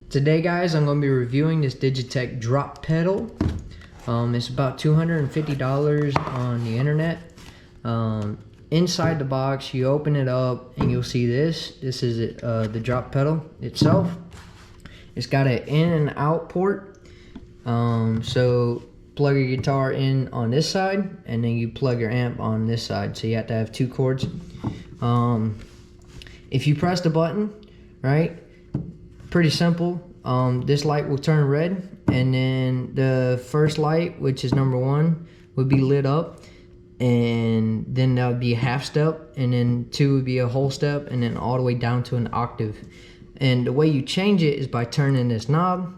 Today guys, I'm going to be reviewing this Digitech drop pedal. It's about $250 on the internet. Inside the box, you open it up and you'll see this. This is it, the drop pedal itself. It's got an in and out port. So plug your guitar in on this side and then you plug your amp on this side. So you have to have two cords. If you press the button, right? Pretty simple. This light will turn red, and then the first light, which is number 1, would be lit up, and then that would be a half step, and then 2 would be a whole step, and then all the way down to an octave. And the way you change it is by turning this knob.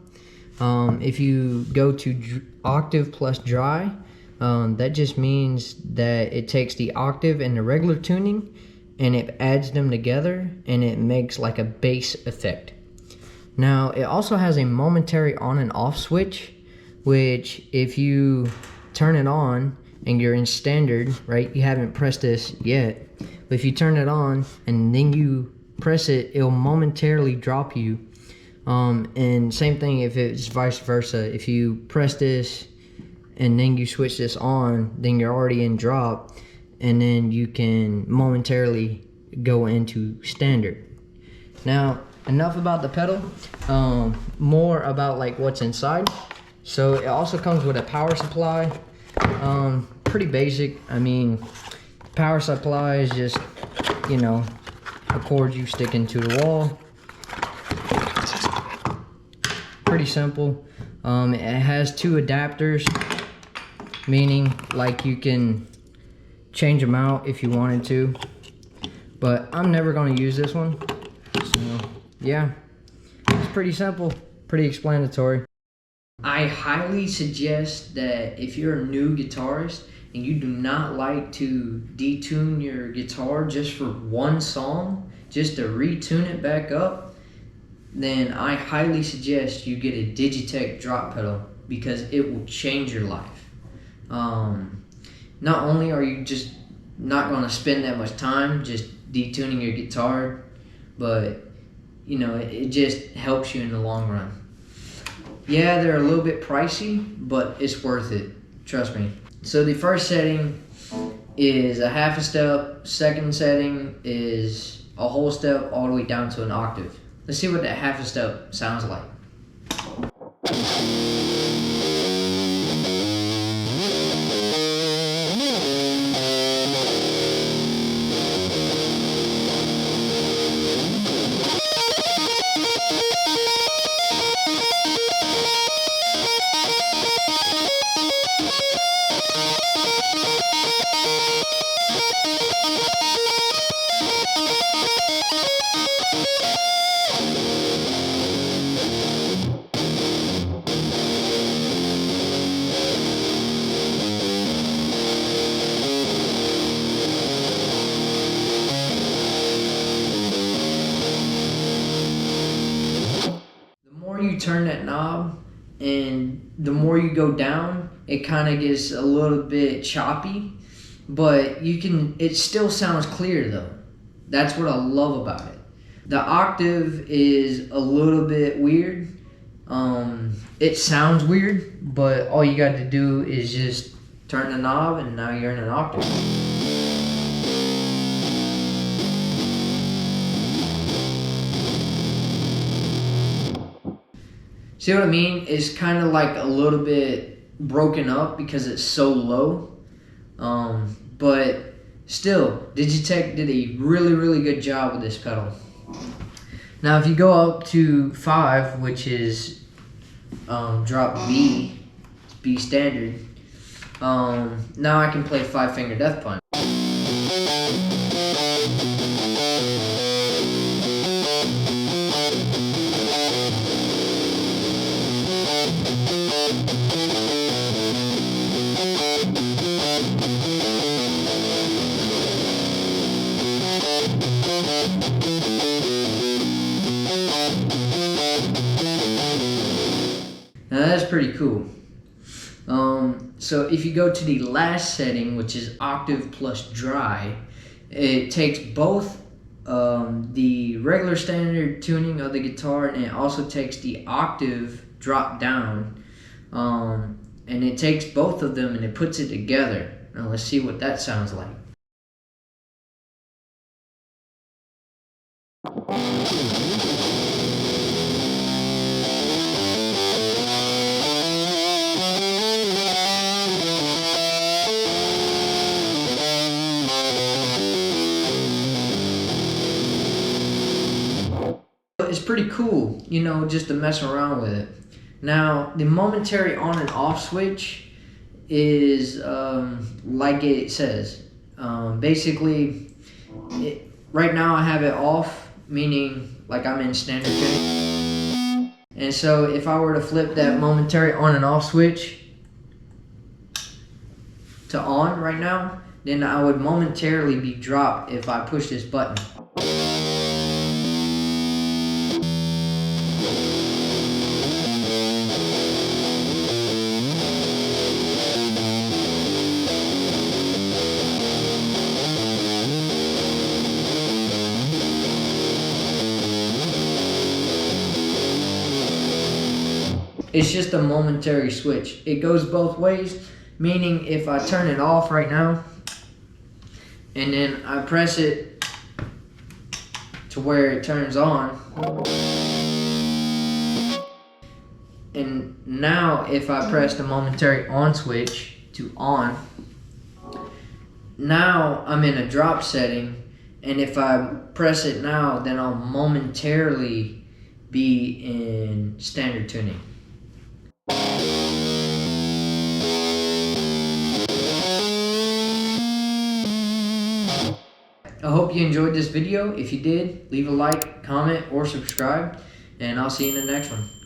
If you go to octave plus dry, that just means that it takes the octave and the regular tuning and it adds them together and it makes like a bass effect. Now it also has a momentary on and off switch, which if you turn it on and you're in standard, right, you haven't pressed this yet, but if you turn it on and then you press it, it'll momentarily drop you. And same thing if it's vice versa. If you press this and then you switch this on, then you're already in drop, and then you can momentarily go into standard. Now enough about the pedal, more about like what's inside. So it also comes with a power supply. Pretty basic. I mean, power supply is just, you know, a cord you stick into the wall. Pretty simple. It has 2 adapters, meaning like you can change them out if you wanted to, but I'm never going to use this one. So yeah, it's pretty simple, pretty explanatory. I highly suggest that if you're a new guitarist and you do not like to detune your guitar just for one song, just to retune it back up, then I highly suggest you get a Digitech drop pedal, because it will change your life. Not only are you just not going to spend that much time just detuning your guitar, but you know, it just helps you in the long run. Yeah, they're a little bit pricey, but it's worth it, trust me. So the first setting is a half a step, second setting is a whole step all the way down to an octave. Let's see what that half a step sounds like. You turn that knob and the more you go down, it kind of gets a little bit choppy, but it still sounds clear though. That's what I love about it. The octave is a little bit weird. It sounds weird, but all you got to do is just turn the knob and now you're in an octave. See what I mean? It's kind of like a little bit broken up because it's so low. But still, Digitech did a really good job with this pedal. Now if you go up to 5, which is drop B, B standard, now I can play 5-finger death punch. Now that's pretty cool. So if you go to the last setting, which is octave plus dry, it takes both the regular standard tuning of the guitar, and it also takes the octave drop down, and it takes both of them and it puts it together. Now let's see what that sounds like. It's pretty cool, you know, just to mess around with it. Now, the momentary on and off switch is like it says. Basically, right now I have it off, meaning like I'm in standard tuning. And so if I were to flip that momentary on and off switch to on right now, then I would momentarily be dropped if I push this button. It's just a momentary switch. It goes both ways, meaning if I turn it off right now and then I press it to where it turns on, and now if I press the momentary on switch to on, now I'm in a drop setting, and if I press it now, then I'll momentarily be in standard tuning. I hope you enjoyed this video. If you did, leave a like, comment, or subscribe, and I'll see you in the next one.